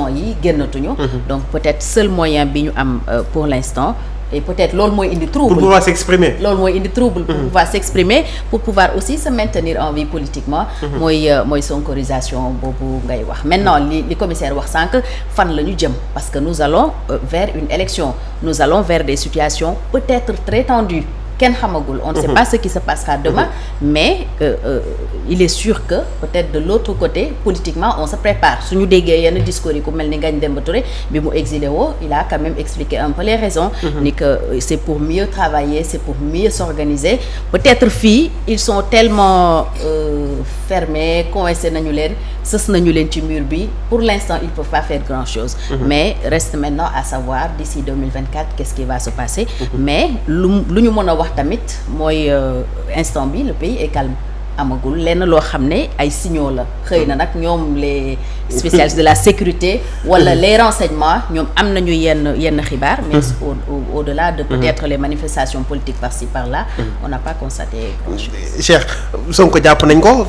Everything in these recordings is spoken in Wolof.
yi génnatuñu. Donc peut-être seul moyen bi ñu am pour l'instant. Et peut-être loolu mooy indi trouble. Pour pouvoir s'exprimer. Loolu mooy indi trouble. Pour pouvoir s'exprimer, pour pouvoir aussi se maintenir en vie politiquement. mooy sonkorisation boobu ngay wax. Maintenant li commissaire wax sànq fan la ñu jëm parce que nous allons vers une élection. Nous allons vers des situations peut-être très tendues. Kenn xamagul, on ne sait pas ce qui se passera demain, mais il est sûr que peut-être de l'autre côté politiquement on se prépare. Suñu déggee yenn discours yi ku mel ni Ngagne Demba Touré bi mu exilé woo, il a quand même expliqué un peu les raisons, ni que c'est pour mieux travailler, c'est pour mieux s'organiser. Peut-être fii ils sont tellement fermés, coincés nañu leen, sës nañu leen ci mur bi. Pour l'instant ils peuvent pas faire grand-chose. Mais reste maintenant à savoir d'ici 2024 qu'est-ce qui va se passer. Mais lu ñu mën a wax tamit mooy instant bi le pays est calme, amagul lenn loo xam ne ay signaux la. Xëy na nag ñoom les spécialistes de la sécurité wala les renseignements ñoom am nañu yenn xibaar, mais au-delà de peut-être les manifestations politiques par-ci par-là, on n'a pas constaté grand-chose. Cheikh Sonko jàpp nañ ko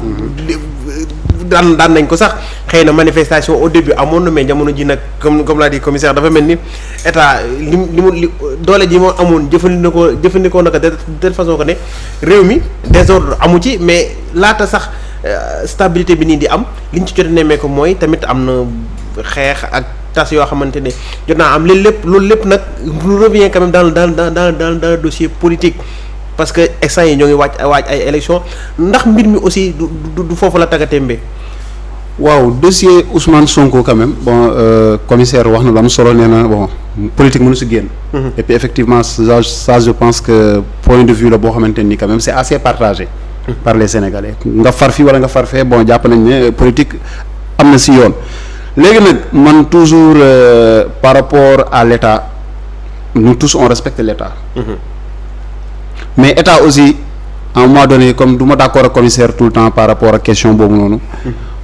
daan nañ ko sax xëy na manifestation au début amoon na, mais jamono ji nag comme l'a dit commissaire dafa mel ni état li doole ji moo amoon jëfandikoo naka de telle façon que ne réew mi désordre amu ci, mais laata sax stabilité bi nii di am li ñu ci jot a nemmee ko mooy tamit am na xeex ak tas yoo xamante ne jot naa am loolu lépp nag lu revient quand même dans le dossier politique. Parce que instant yi ñoo ngi waaj ay élections ndax mbir mi aussi du foofu la taggatémbe. waaw dossier Ousmane Sonko quand même commissaire wax na lu am solo, nee na politique mënu si génn. Et puis effectivement ça je pense que point de vue la boo xamante ni quand même c'est assez partagé par les Sénégalais. nga far fi wala nga far fee jàpp nañ ne politique am na si yoon. léegi nag man toujours par rapport à l'État, nous tous on respecte l'État. Mais état aussi à un moment donné comme du ma d'accord ak commissaire tout le temps par rapport ak question boobu noonu.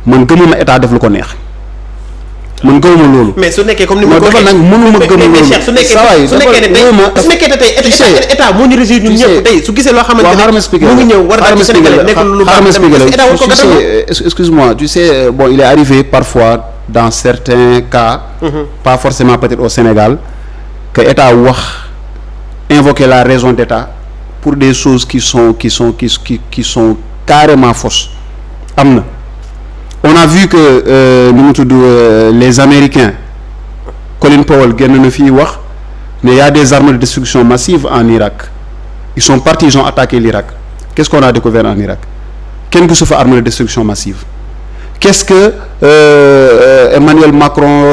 man gëmuma état def lu ko neex. man gëmuma loolu. mais su nekkee comme ni ma ko waxee nag mënuma gëm loolu. mais Cheikh su nekkee ne tey état moo ñu réussir ñun ñëpp tey su gisee loo xamante ne mu ngi ñëw war a Sénégal nekk lu baax excuse-moi, tu sais il est arrivé parfois dans certains cas, pas forcément peut-être au Sénégal, que état wax invoquer la raison d'état pour des choses qui sont carrément fausses. am na. On a vu que nu mu tudd les Américains, Colin Powell génn na fii wax mais il y a des armes de destruction massive en Irak. Ils sont partis, ils ont attaqué l'Irak. Qu'est-ce qu'on a découvert en Irak? Kenn gisu fa arme de destruction massive. Qu'est-ce que Emmanuel Macron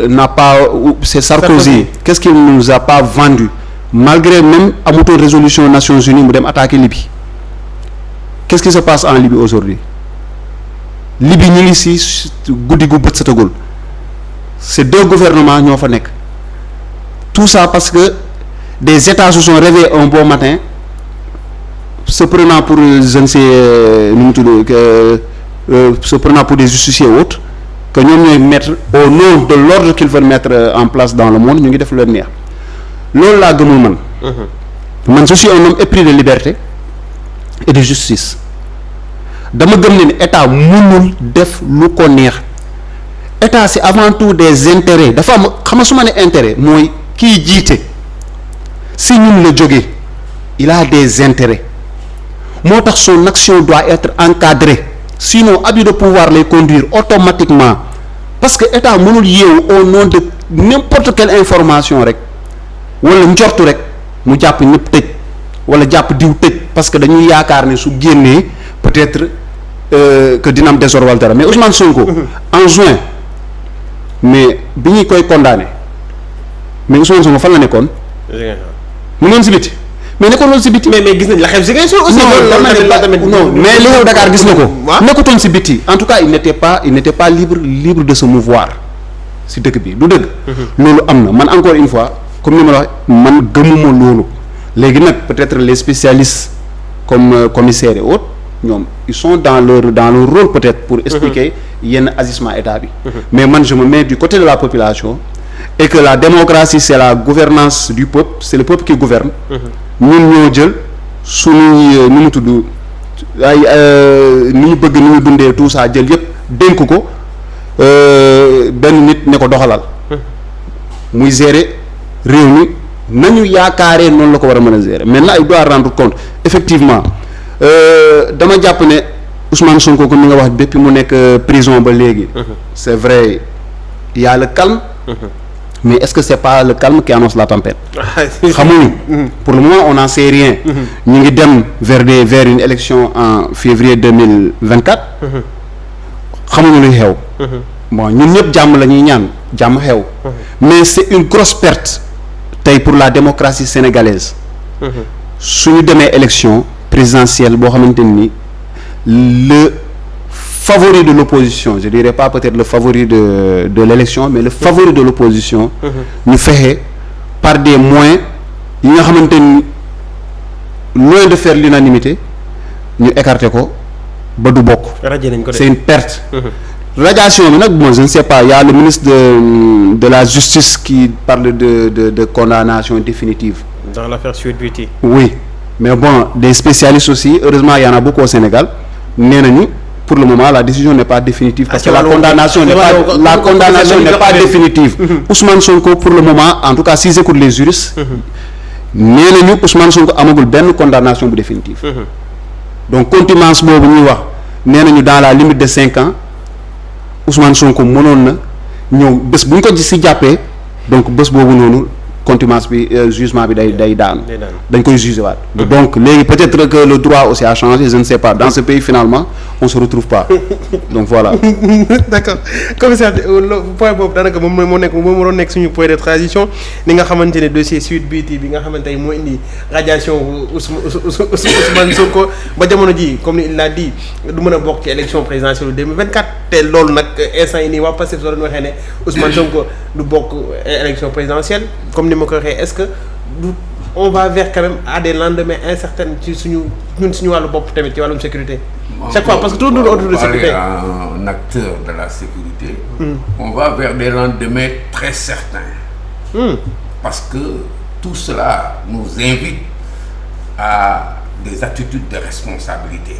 n'a pas, c'est Sarkozy, qu'est-ce qu'il nous a pas vendu malgré même amutoon résolution Nations Unies mu dem attaquer Libye? Qu'est-ce qui se passe en Libye aujourd'hui? Libye ñu ngi ci guddi gu bët setagul. Ces deux gouvernements ñoo fa nekk. Tout ça parce que des États se sont réveillés un bon matin se prenant pour je ne sais nu mu tudd se prenant pour des justiciers ou autres, que ñoom ñooy mettre au nom de l'ordre qu'ils veulent mettre en place dans le monde ñu ngi def lu leen neex. Loolu laa gëmul man. Man je suis un homme épris de liberté et de justice. Dama gëm ne état mënul def lu ko neex. État c'est avant tout des intérêts. Dafa am xam nga su ma ne intérêt mooy kiy jiite si ñun la jógee il a des intérêts. Moo tax son action doit être encadrée, sinon abus de pouvoir lay conduire automatiquement, parce que état mënul yeewu au nom de n'importe quelle information rek wala njortu rek mu jàpp ñëpp tëj wala jàpp diw tëj parce que dañuy yaakaar ne su génnee peut-être que dina am désordre wala dara. Mais Ousmane Sonko en juin mais bi ñuy koy condamné mais Ousmane Sonko fan la nekkoon mu noon si biti mais nekkoon loolu si biti. mais gis nañ la xew Ziguinchor aussi. non mais li xew Dakar gis na ko. nekkutoon si biti en tout cas il n'était pas libre de se mouvoir si dëkk bi du dëgg. loolu am na man encore une fois comme ni ma la wax man gëmuma loolu. léegi nag peut-être les spécialistes comme commissaires et autres ñoom ils sont dans leur rôle peut-être pour expliquer yenn agissement état bi. mais man je me mets du côté de la population et que la démocratie c'est la gouvernance du peuple, c'est le peuple qui gouverne. ñun ñoo jël suñuy nu mu tudd ay ni ñu bëgg ni ñu dundee tout ça jël yëpp dénk ko benn nit ne ko doxalal muy gérer réew mi nañu yaakaaree noonu la ko war a mën a gérer maintenant il doit rendre compte effectivement dama jàpp ne Ousmane Sonko comme ni nga wax depuis mu nekk prison ba léegi c'est vrai il y a le calme mais est-ce que c'est pas le calme qui annonce la tempête xamuñu pour le moment on n'en sait rien ñu ngi dem vers une élection en février 2024 xamuñu luy xew bon ñun ñëpp jàmm la ñuy ñaan jàmm xew mais c'est une grosse perte tey pour la démocratie sénégalaise suñu demee élection présidentielle boo xamante ni le favori de l'opposition je dirais pas peut-être le favori de l'élection mais le favori de l'opposition ñu fexe par des moyens yi nga xamante ni loin de faire l'unanimité ñu écarter ko ba du bokk c'est une perte radiation bi nag bon je ne sais pas il y a le ministre de la justice qui parle de condamnation définitive dans l'affaire Sweet Beauty. Oui mais bon des spécialistes aussi heureusement il y en a beaucoup au Sénégal nee nañu pour le moment la décision n'est pas définitive parce que la condamnation n'est pas définitive Ousmane Sonko pour le moment en tout cas si j'écoute les juristes nee nañu Ousmane Sonko amagul benn condamnation bu définitive donc contumace boobu ñuy wax nee nañu dans la limite de 5 ans Ousmane Sonko mënoon na ñëw bés bu ñu ko ci jàppee donc bés boobu noonu contumace bi jugement bi day daanu dañ koy juger waat donc léegi peut-être que le droit aussi a changé je ne sais pas dans ce pays finalement on se retrouve pas donc voilà. D'accord commissaire point boobu daanaka moom moo doon nekk suñu point de transition ni nga xamante ne dossier Sweet Beauty bi nga xamante ne moo indi radiation Ousmane Sonko ba jamono ji comme il l'a dit du mën a bokk ci élection présidentielle 2024 te loolu nag instant yi nii waa Pastef soo doon waxee ne Ousmane Sonko du bokk élection présidentielle comme ni ma ko waxee est-ce que du on va vers quand même à des lendemains incertains ci suñu wàllu bopp tamit ci wàllum sécurité. Chaque fois parce que tout le monde autour de sécurité. Un acteur de la sécurité. On va vers des lendemains très certains. Parce que tout cela nous invite à des attitudes de responsabilité.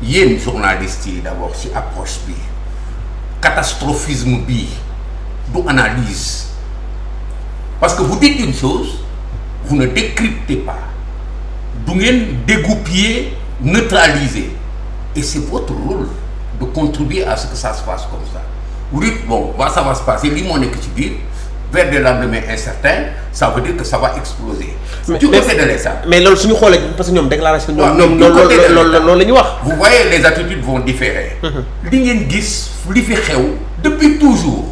Yéen journalistes yi d'abord ci approche bi catastrophisme bi du analyse. Parce que vous dites une chose, vous ne décryptez pas. Du ngeen dégoupiller, neutraliser. Et c'est votre rôle de contribuer à ce que ça se passe comme ça. Vous dites, bon, ça va se passer, li moo nekk ci biir, vers des lendemains incertains, ça veut dire que ça va exploser. Du côté de l'État. Mais loolu suñu xoolee parce que ñoom déclaration ñoom loolu la ñu wax. Vous voyez, les attitudes vont différer. Li ngeen gis li fi xew depuis toujours.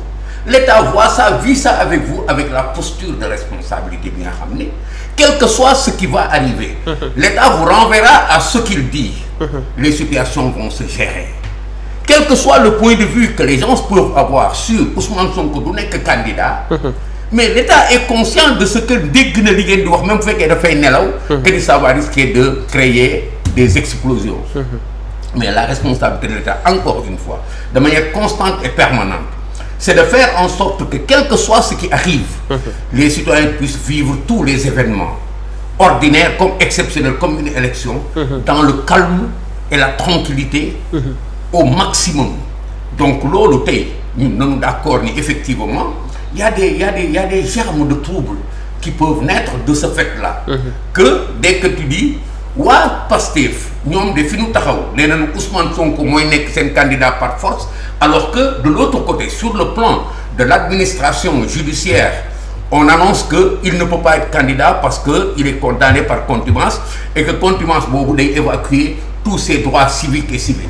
L'État voit ça, vit ça avec vous, avec la posture de responsabilité bi nga xam ne quel que soit ce qui va arriver, l'État vous renverra à ce qu'il dit. Les situations vont se gérer. Quel que soit le point de vue que les gens peuvent avoir sur Ousmane Sonko du nekk candidat, mais l'État est conscient de ce que dégg na li ngeen di wax même bu fekkee dafay nelaw, que ça va risquer de créer des explosions. Mais la responsabilité de l'État, encore une fois, de manière constante et permanente, c'est de faire en sorte que quel que soit ce qui arrive, les citoyens puissent vivre tous les événements, ordinaires comme exceptionnels, comme une élection, dans le calme et la tranquillité au maximum. Donc loolu tey ñun nañu d'accord ni effectivement il y a des germes de troubles qui peuvent naître de ce fait-là. Que dès que tu dis waa Pastef ñoom de fi ñu taxaw nee nañu Ousmane Sonko mooy nekk seen candidat par force, alors que de l'autre côté sur le plan de l'administration judiciaire on annonce que il ne peut pas être candidat parce que il est condamné par contumace et que contumace boobu day évacuer tous ses droits civiques et civils.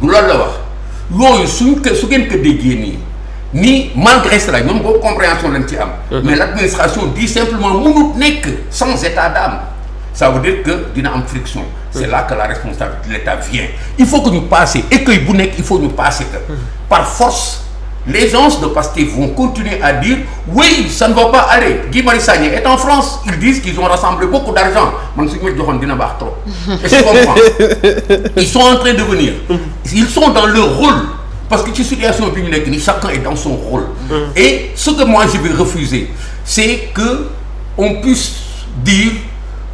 Du loolu la wax yooyu su ngeen ko déggee nii malgré cela ñoom boobu compréhension lañ ci am. Mais l'administration dit simplement mënut nekk sans état d'âme. Ça veut dire que dina am friction. C'est là que la responsabilité de l'État vient. Il faut que ñu passer écueil bu nekk il faut ñu passer que par force les gens de Pastef vont continuer à dire oui ça ne va pas aller. Guy Marius Sagna est en France, ils disent qu'ils ont rassemblé beaucoup d'argent. Man su ñu ma joxoon dina baax trop. Et je comprends. Ils sont en train de venir. Ils sont dans leur rôle. Parce que ci situation bi ñu nekk ni chacun est dans son rôle. Et ce que moi je vais refuser, c'est que on puisse dire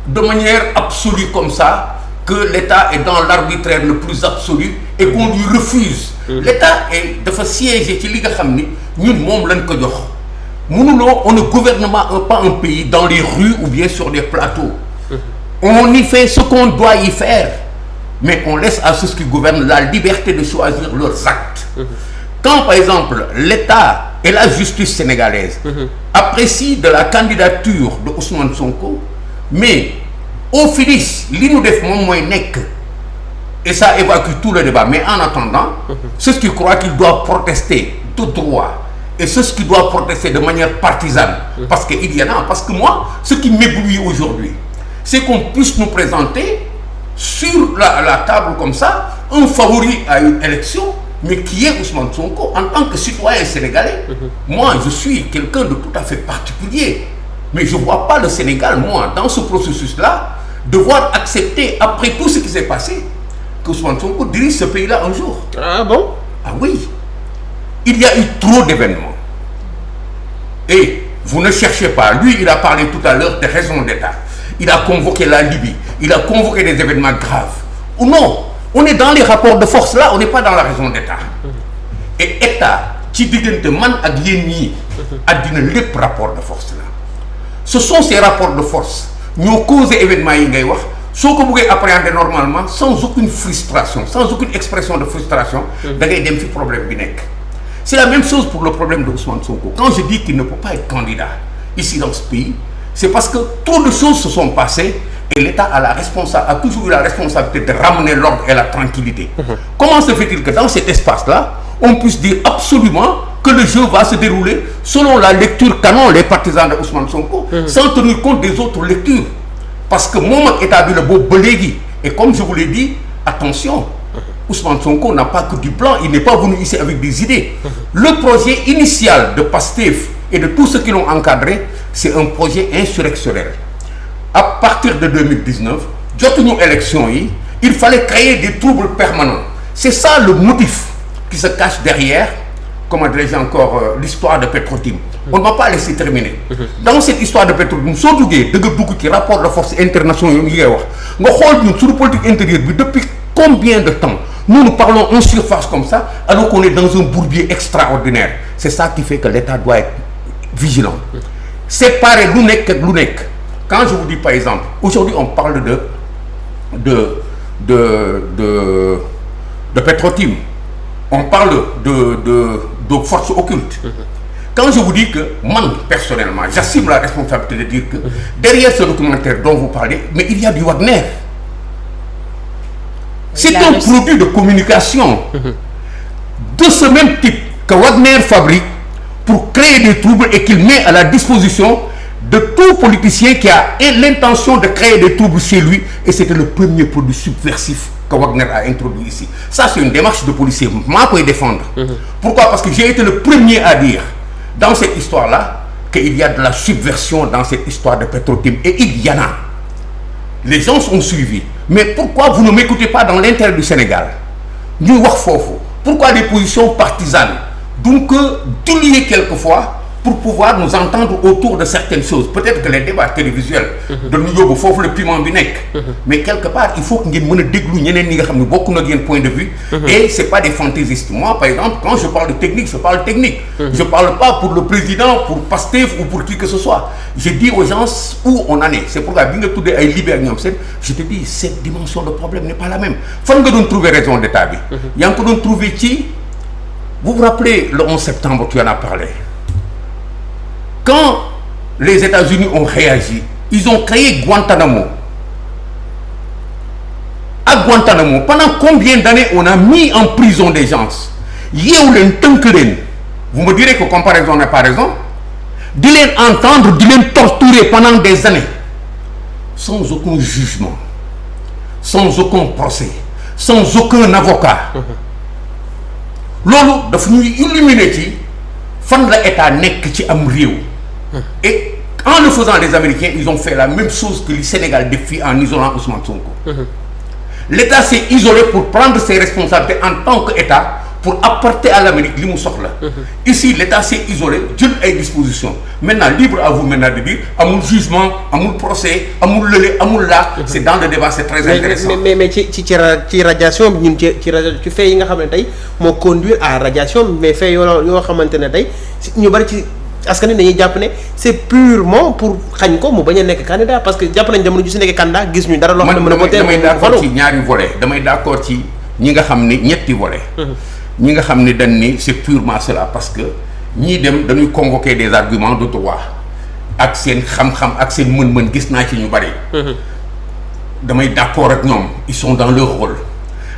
de manière absolue comme ça que l'État est dans l'arbitraire le plus absolu et qu'on lui refuse. L'État est dafa siéger ci li nga xam ni ñun moom lañ ko jox. Mënuloo on ne gouverne pas un pays dans les rues ou bien sur des plateaux. On y fait ce qu'on doit y faire, mais on laisse à ceux qui gouvernent la liberté de choisir leurs actes. Quand par exemple l'État et la justice sénégalaise apprécient de la candidature de Ousmane Sonko, mais au finish li ñu def moom mooy nekk, et ça évacue tout le débat. Mais en attendant, ceux qui croient qu'ils doivent protester de droit et ceux qui doivent protester de manière partisane, parce qu'il y en a, parce que moi, ce qui m'éblouit aujourd'hui, c'est qu'on puisse nous présenter sur la table comme ça un favori à une élection, mais qui est Ousmane Sonko en tant que citoyen sénégalais. Moi, je suis quelqu'un de tout à fait particulier, mais je ne vois pas le Sénégal, moi, dans ce processus-là, devoir accepter, après tout ce qui s'est passé, que Ousmane Sonko dirige ce pays-là un jour. Ah bon? Ah oui. Il y a eu trop d'événements. Et vous ne cherchez pas. Lui, il a parlé tout à l'heure des raisons d'État. Il a convoqué la Libye. Il a convoqué des événements graves. Ou non, on est dans les rapports de force là, on n'est pas dans la raison d'État. Et État, ci diggante man ak yéen ñii, àddina lépp rapport de force là. Ce sont ces rapports de force ñoo causé événements yi ngay wax. Soo ko bëggee appréhender normalement sans aucune frustration, sans aucune expression de frustration, da ngay dem fi problème bi nekk. C'est la même chose pour le problème de Ousmane Sonko. Quand je dis qu'il ne peut pas être candidat ici dans ce pays, c'est parce que trop de choses se sont passées et l'État a toujours eu la responsabilité de ramener l'ordre et la tranquillité. Comment se fait-il que dans cet espace-là, on puisse dire absolument que le jeu va se dérouler selon la lecture canon, les partisans de Ousmane Sonko, sans tenir compte des autres lectures? Parce que moom ak état bi la boobu ba léegi, et comme je vous l'ai dit, attention, Ousmane Sonko n'a pas que du plan, il n'est pas venu ici avec des idées. Le projet initial de Pastef et de tous ceux qui l'ont encadré, c'est un projet insurrectionnel. À partir de 2019, jotuñu élection yi, il fallait créer des troubles permanents. C'est ça le motif qui se cache derrière, comment dirais-je encore, l'histoire de Petro-Tim. On ne va pas laisser terminer. Dans cette histoire de Petro-Tim, soo duggee da nga dugg ci rapport de force internationaux yi ngay wax nga xool ñun suñu politique intérieure bi depuis combien de temps nous parlons en surface comme ça alors qu'on est dans un bourbier extraordinaire. C'est ça qui fait que l'État doit être vigilant. Séparer lu nekk ak lu nekk. Quand je vous dis par exemple, aujourd'hui on parle de Petro-Tim, on parle de forces occultes. Quand je vous dis que moi personnellement j'assume la responsabilité de dire que derrière ce documentaire dont vous parlez, mais il y a du Wagner. C'est un produit de communication de ce même type que Wagner fabrique pour créer des troubles et qu'il met à la disposition de tout politicien qui a l'intention de créer des troubles chez lui, et c'était le premier produit subversif que Wagner a introduit ici. Ça, c'est une démarche de policier. Moi, je peux défendre. Pourquoi? Parce que j'ai été le premier à dire dans cette histoire-là qu'il y a de la subversion dans cette histoire de Petro-Tim, et il y en a. Les gens sont suivis. Mais pourquoi vous ne m'écoutez pas dans l'intérêt du Sénégal? Ñu wax foofu. Pourquoi des positions partisanes? Donc, diluer quelquefois pour pouvoir nous entendre autour de certaines choses. Peut-être que les débats télévisuels de ñu yóbbu foofu le piment bi nekk. Mais quelque part, il faut que ngeen mën a déglu ñeneen ñi nga xam ne bokk na yéen point de vue. Et c'est pas des fantaisistes. Moi, par exemple, quand je parle de technique, je parle technique. Je parle pas pour le président, pour Pastef ou pour qui que ce soit. Je dis aux gens où on en est. C'est pourquoi bi nga tuddee ay libère ñoom seen, je te dis cette dimension de problème n'est pas la même. Fan nga doon trouver raison d'état bi. Yaa ngi ko doon trouver ci. Vous vous rappelez le 11 septembre, tu en as parlé. Quand les États-Unis ont réagi, ils ont créé Guantanamo. À Guantanamo, pendant combien d'années on a mis en prison des gens? Yeewu leen tënk leen. Vous me direz que comparaison n'est pas raison. Di leen entendre, di leen torturer pendant des années, sans aucun jugement, sans aucun procès, sans aucun avocat. Loolu daf ñuy illuminer ci fan la état nekk ci am réew. Et en le faisant, les Américains, ils ont fait la même chose que le Sénégal défie en isolant Ousmane Sonko. L'État s'est isolé pour prendre ses responsabilités en tant qu'État pour apporter à l'Amérique li mu soxla. Ici l'État s'est isolé jël ay dispositions maintenant libre à vous maintenant de dire amul jugement amul procès amul lële amul laa. c'est dans le débat c'est très intéressant. mais ci radiation bi ñun ci fait yi nga xam ne tey moo conduire à radiation mais fait yoo xamante ne tey ñu bari ci askan wi dañuy jàpp ne c'est purement pour xañ ko mu bañ a nekk candidat parce que jàpp nañ jamono ju si nekkee candidat gis ñu dara loo xam ne mën a voter damay d'accord ci ñaari volets damay d'accord ci ñi nga xam ni ñetti volets. ñi nga xam ni dañ ni c'est purement cela parce que ñii dem dañuy convoquer des arguments de droit ak seen xam-xam ak seen mën-mën gis naa ci ñu bari. damay d'accord ak ñoom ils sont dans leur rôle.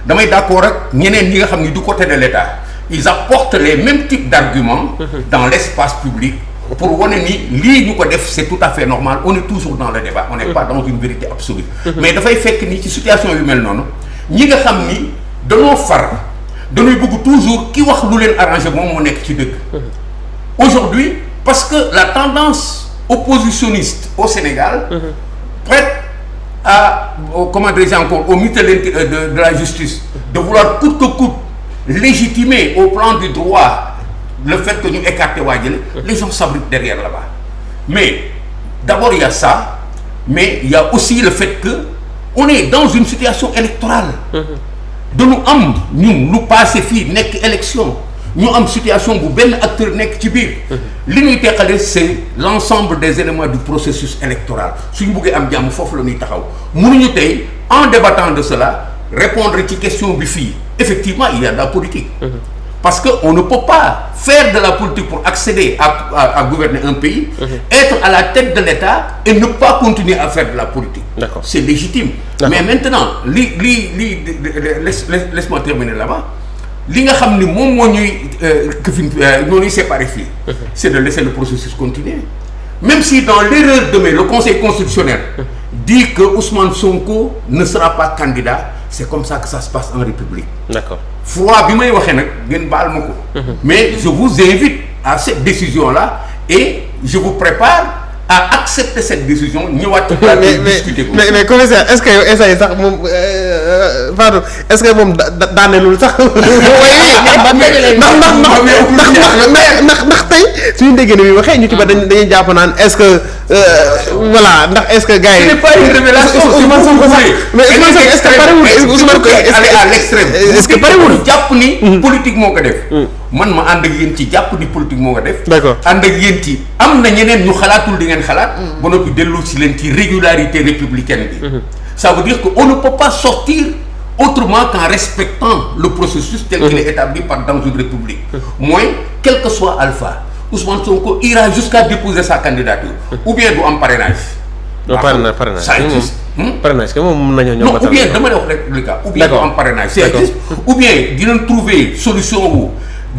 damay d'accord ak ñeneen ñi nga xam ni du côté de l'État ils apportent les mêmes types d'arguments dans l'espace public pour wane ni lii ñu ko def c'est tout à fait normal on est toujours dans le débat on n'est pas dans une vérité absolue mais dafay fekk ni ci situation yu mel noonu ñi nga xam ni dañoo far dañuy bëgg toujours ki wax lu leen arrangé moom moo nekk ci dëgg aujourd'hui parce que la tendance oppositionniste au Sénégal prête à comment dirais-je encore au mutuelle de la justice de vouloir coûte que coûte légitimer au plan du droit le fait que ñu écarté waa jële les gens s'abritent derrière là-bas mais d'abord il y a ça mais il y a aussi le fait que on est dans une situation électorale dañu am ñun lu passé fii nekk élection ñu am situation bu benn acteur nekk ci biir li ñuy teqale c'est l'ensemble des éléments du processus électoral suñu buggee am jàmm foofu la ñuy taxaw mënuñu tey en débattant de cela répondre ci question bi fii effectivement il y a de la politique parce que on ne peut pas faire de la politique pour accéder à gouverner un pays être à la tête de l'État et ne pas continuer à faire de la politique. D'accord. C'est légitime. D'accord. Mais maintenant laisse-moi terminer là-bas li nga xam ni moom moo ñuy ñoo ñuy séparer fii c'est de laisser le processus continuer même si dans l'erreur demain le Conseil constitutionnel dit que Ousmane Sonko ne sera pas candidat c'est comme ça que ça se passe en République. D'accord. Froid bi may waxee nag ngeen baal ma ko. Mais je vous invite à cette décision-là et je vous prépare à accepter cette décision ñëwaat ci plateau discuter ko. mais commissaire est-ce que yow essayé sax moom Fatou est-ce que moom daanelul sax. ndax tey suñu déggee ni muy waxee ñu ci ba dañuy jàpp naan est-ce que voilà ndax est-ce que gars yi. ce n'est pas une révélation Ousmane Sonko sax mais Ousmane Sonko est-ce que parewul Ousmane ko aller à l'extrême est-ce que parewul jàpp ni politique moo ko def. man ma ànd ak yéen ci jàpp ni politique moo ko def. D'accord. ànd ak yéen ci am na ñeneen ñu xalaatul di ngeen xalaat. ba noppi dellu si leen ci régularité républicaine bi. ça veut dire que on ne peut pas sortir autrement qu'en respectant le processus tel qu'il est établi dans une république. mooy quel que soit Alpha Ousmane Sonko ira jusqu'à déposer sa candidature. ou bien du am parrainage. parrainage ça existe. parrainage que moom mën nañoo ñëw. non ou bien dama lay wax rek le cas. ou bien du am parrainage ça existe. ou bien dinañ trouver solution wu.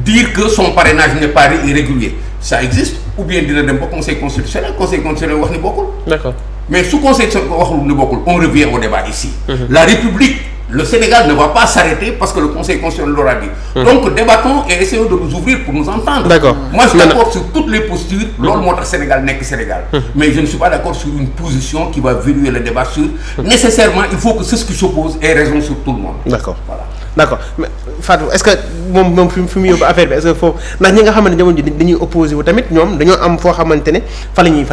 dire que son parrainage n'est pas irrégulier ça existe ou bien dina dem ba conseil constitutionnel wax ni bokkul. D'accord. mais su conseil waxul ni bokkul on revient au débat ici. La République le Sénégal ne va pas s'arrêter parce que le conseil constitutionnel l'aura dit. Donc débattons et essayons de nous ouvrir pour nous entendre. D'accord. Moi je suis d'accord sur toutes les postures. loolu moo tax Sénégal nekk Sénégal. mais je ne suis pas d'accord sur une position qui va verrouiller le débat sur nécessairement il faut que ceux qui s'opposent aient raison sur tout le monde. D'accord. Voilà. D'accord mais Fatou est-ce que moom fi mu yóbbu affaire bi est-ce que foofu ndax ñi nga xamante ne jamono ji dañuy opposé wu tamit ñoom dañoo am foo xamante ne fa la ñuy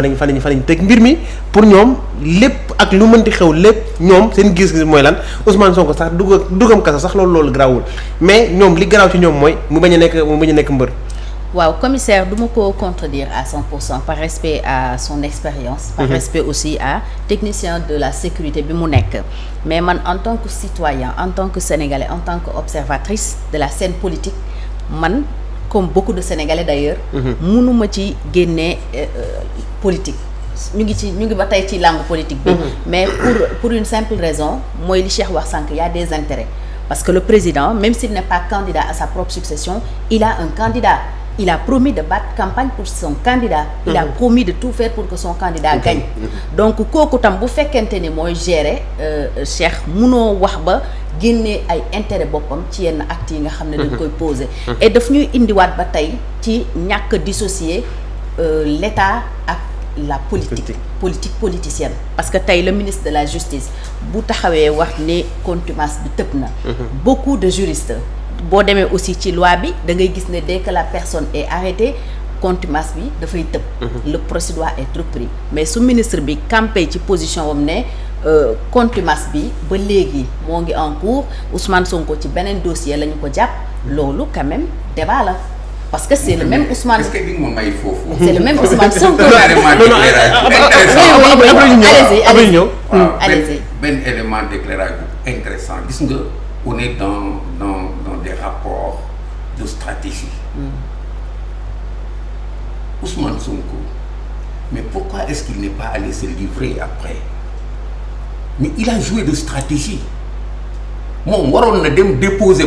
teg mbir mi pour ñoom lépp ak lu mënti xew lépp ñoom seen gis-gis mooy lan Ousmane Sonko sax dugam kasa sax loolu garaawul mais ñoom li garaaw ci ñoom mooy mu bañ a nekk mbër. waaw commissaire du ma ko contredire à 100% par respect à son expérience par respect aussi à technicien de la sécurité bi mu nekk mais man en tant que citoyen en tant que sénégalais en tant que observatrice de la scène politique man comme beaucoup de sénégalais d'ailleurs mënuma ci génne politique ñu ngi ba tey ci langue politique bi mais pour une simple raison mooy li Cheikh wax sànq y a des intérêts parce que le président même s'il n'est pas candidat à sa propre succession il a un candidat. Il a promis de battre campagne pour son candidat. Il a promis de tout faire pour que son candidat gagne. Donc kooku tam bu fekkente ni mooy gérer Cheikh munoo wax ba génnee ay intérêt boppam ci yenn actes yi nga xam ne dañ koy poser. et daf ñuy indiwaat ba tey ci ñàkk dissocier l'État ak la politique politicienne. parce que tey le ministre de la justice bu taxawee wax ne contumace bi tëb na. beaucoup de juristes. boo demee aussi ci loi bi da ngay gis ne dès que la personne est arrêtée contumace bi dafay tëb. Le procès doit être pris mais su ministre bi campé ci position wam ne contumace bi ba léegi moo ngi en cours Ousmane Sonko ci beneen dossier la ñu ko jàpp loolu quand même débat la parce que c'est le même Ousmane. est-ce que di nga ma may foofu. C'est le même Ousmane Sonko. Allez-y. benn élément d'éclairage intéressant gis nga on est dans des rapports de stratégie. Ousmane Sonko mais pourquoi est-ce qu'il n'est pas allé se livrer après mais il a joué de stratégie moom waroon na dem déposer